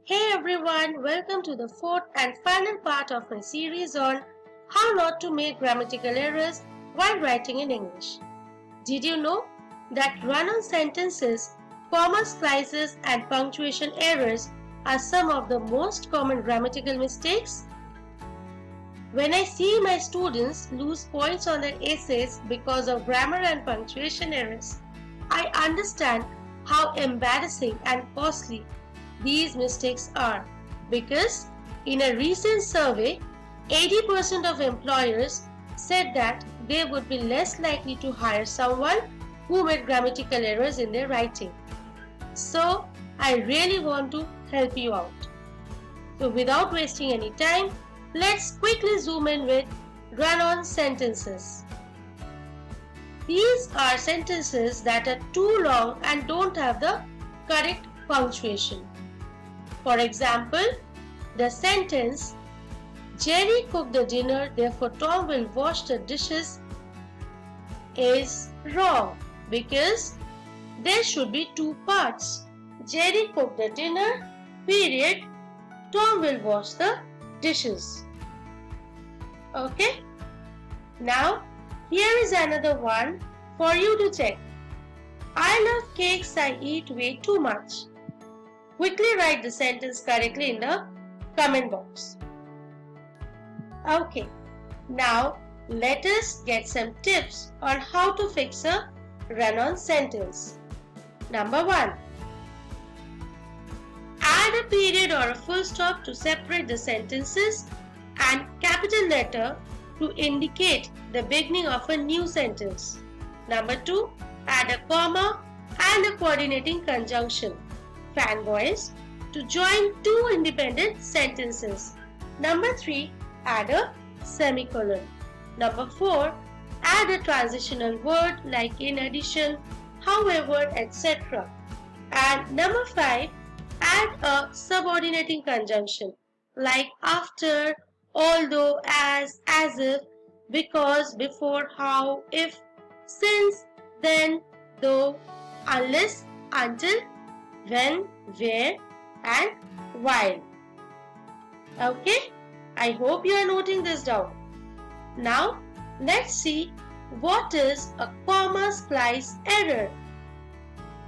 Hey everyone, welcome to the fourth and final part of my series on how not to make grammatical errors while writing in English. Did you know that run-on sentences, comma splices and punctuation errors are some of the most common grammatical mistakes? When I see my students lose points on their essays because of grammar and punctuation errors, I understand how embarrassing and costly these mistakes are, because in a recent survey, 80% of employers said that they would be less likely to hire someone who made grammatical errors in their writing. So, I really want to help you out. So, without wasting any time, let's quickly zoom in with run-on sentences. These are sentences that are too long and don't have the correct punctuation. For example, the sentence, Jerry cooked the dinner, therefore Tom will wash the dishes, is wrong because there should be two parts. Jerry cooked the dinner, period, Tom will wash the dishes. Okay? Now, here is another one for you to check. I love cakes, I eat way too much. Quickly write the sentence correctly in the comment box. Okay, now let us get some tips on how to fix a run-on sentence. Number 1. Add a period or a full stop to separate the sentences and capital letter to indicate the beginning of a new sentence. Number 2. Add a comma and a coordinating conjunction, fanboys, to join two independent sentences. Number 3. Add a semicolon. Number 4. Add a transitional word like in addition, however, etc. And number 5. Add a subordinating conjunction like after, although, as if, because, before, how, if, since, then, though, unless, until, when, where, and while. Okay, I hope you are noting this down. Now, let's see what is a comma splice error.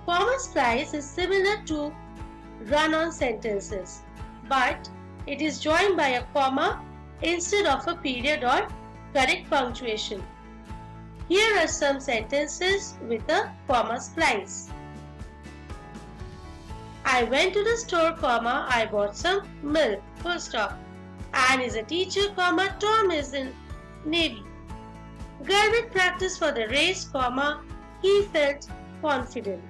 Comma splice is similar to run-on sentences, but it is joined by a comma instead of a period or correct punctuation. Here are some sentences with a comma splice. I went to the store, comma, I bought some milk, full stop. Anne is a teacher, comma, Tom is in Navy. Garrett practiced for the race, comma, he felt confident.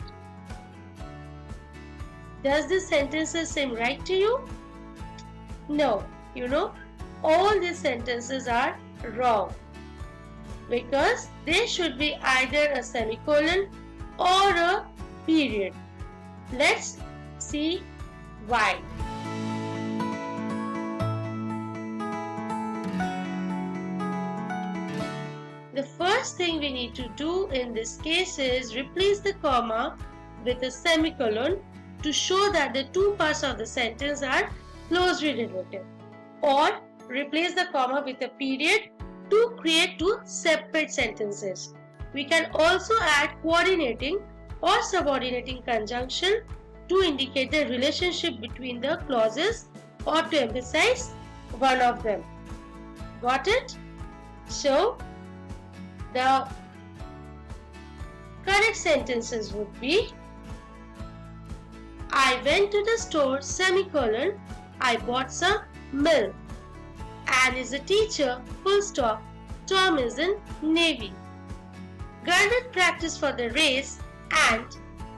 Does this sentences seem right to you? No, all these sentences are wrong because they should be either a semicolon or a period. Let's see why. The first thing we need to do in this case is replace the comma with a semicolon to show that the two parts of the sentence are closely related, or replace the comma with a period to create two separate sentences. We can also add coordinating or subordinating conjunction to indicate the relationship between the clauses or to emphasize one of them. Got it? So, the correct sentences would be I went to the store, semicolon, I bought some milk. Anne is a teacher, full stop, Tom is in Navy. Garnet practiced for the race and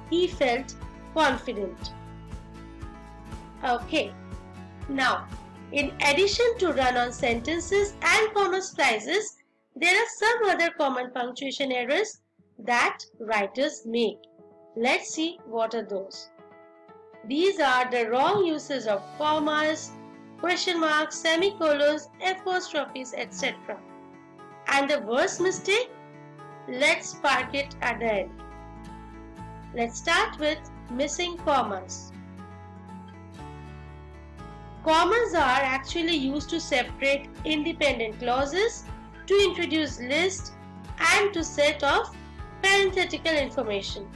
he felt confident. Okay, now in addition to run-on sentences and comma splices, there are some other common punctuation errors that writers make. Let's see what are those. These are the wrong uses of commas, question marks, semicolons, apostrophes, etc. And the worst mistake? Let's park it at the end. Let's start with missing commas. Commas are actually used to separate independent clauses, to introduce lists, and to set off parenthetical information.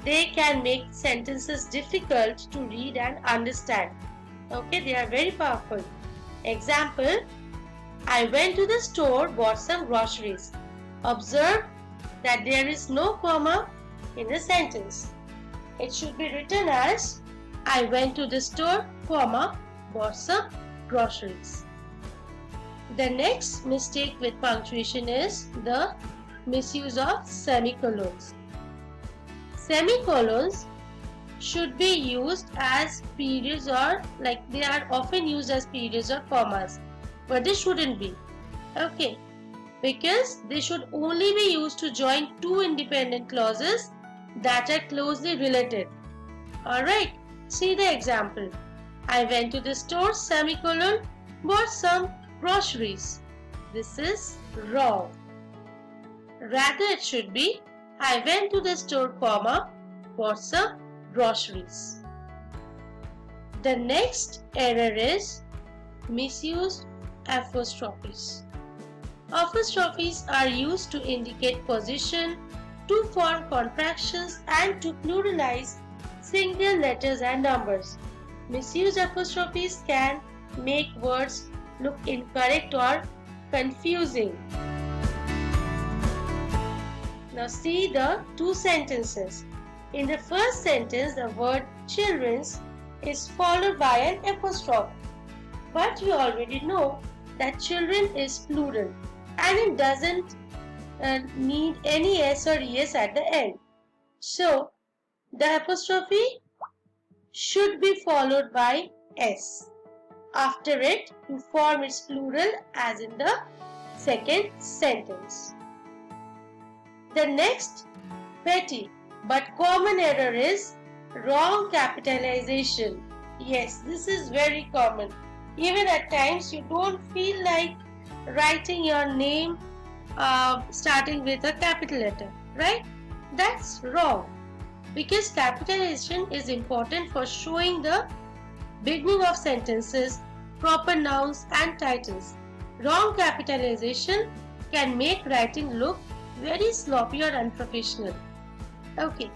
They can make sentences difficult to read and understand. Okay, they are very powerful. Example, I went to the store, bought some groceries. Observe that there is no comma in the sentence. It should be written as, I went to the store, comma, bought some groceries. The next mistake with punctuation is the misuse of semicolons. Semicolons should be used as periods, or like they are often used as periods or commas, but they shouldn't be. Okay, because they should only be used to join two independent clauses that are closely related. Alright, see the example. I went to the store, semicolon, bought some groceries. This is wrong. Rather, it should be, I went to the store, comma, bought some groceries. The next error is misused apostrophes. Apostrophes are used to indicate position, to form contractions, and to pluralize single letters and numbers. Misused apostrophes can make words look incorrect or confusing. Now see the two sentences. In the first sentence, the word children's is followed by an apostrophe. But we already know that children is plural and it doesn't need any s or es at the end. So the apostrophe should be followed by s after it to form its plural as in the second sentence. The next petty but common error is wrong capitalization. Yes, this is very common. Even at times you don't feel like writing your name starting with a capital letter, right? That's wrong, because capitalization is important for showing the beginning of sentences, proper nouns and titles. Wrong capitalization can make writing look very sloppy or unprofessional. Okay,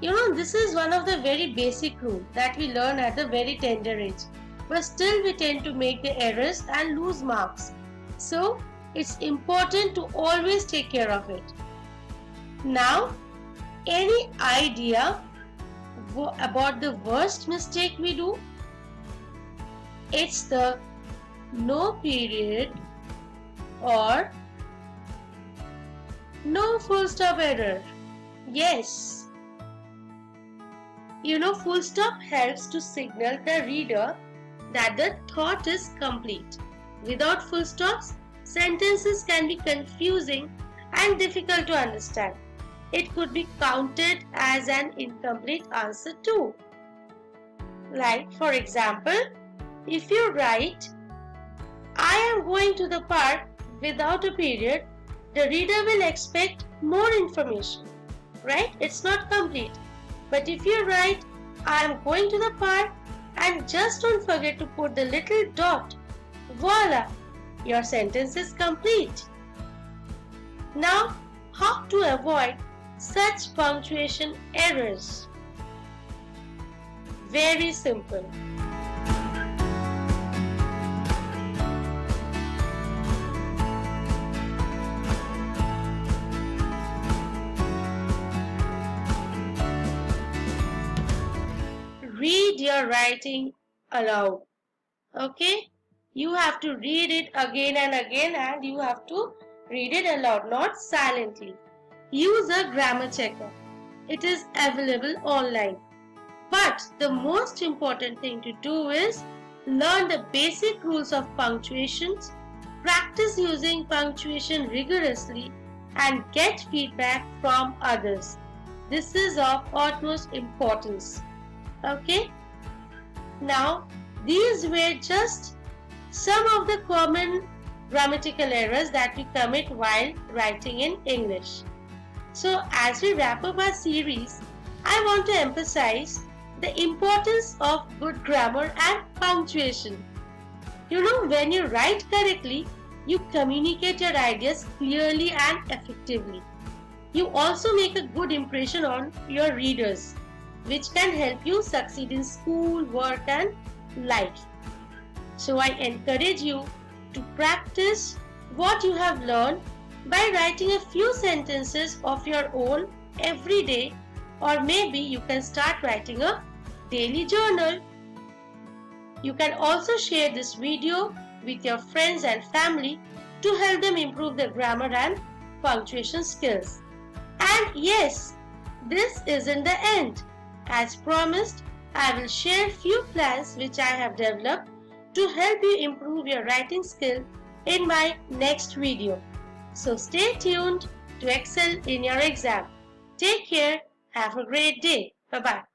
you know, this is one of the very basic rules that we learn at the very tender age, but still we tend to make the errors and lose marks. So it's important to always take care of it. Now, any idea about the worst mistake we do? It's the no period or no full stop error. Yes. You know, full stop helps to signal the reader that the thought is complete. Without full stops, sentences can be confusing and difficult to understand. It could be counted as an incomplete answer too. Like, for example, if you write, I am going to the park without a period, the reader will expect more information, right? It's not complete. But if you write, I am going to the park and just don't forget to put the little dot, voila, your sentence is complete. Now, how to avoid such punctuation errors? Very simple. Read your writing aloud. Okay? You have to read it again and again, and you have to read it aloud, not silently. Use a grammar checker. It is available online. But the most important thing to do is learn the basic rules of punctuations, practice using punctuation rigorously, and get feedback from others. This is of utmost importance. Okay? Now, these were just some of the common grammatical errors that we commit while writing in English. So, as we wrap up our series, I want to emphasize the importance of good grammar and punctuation. You know, when you write correctly, you communicate your ideas clearly and effectively. You also make a good impression on your readers, which can help you succeed in school, work, and life. So I encourage you to practice what you have learned by writing a few sentences of your own every day, or maybe you can start writing a daily journal. You can also share this video with your friends and family to help them improve their grammar and punctuation skills. And yes, this isn't the end. As promised, I will share few plans which I have developed to help you improve your writing skill in my next video. So stay tuned to excel in your exam. Take care. Have a great day. Bye-bye.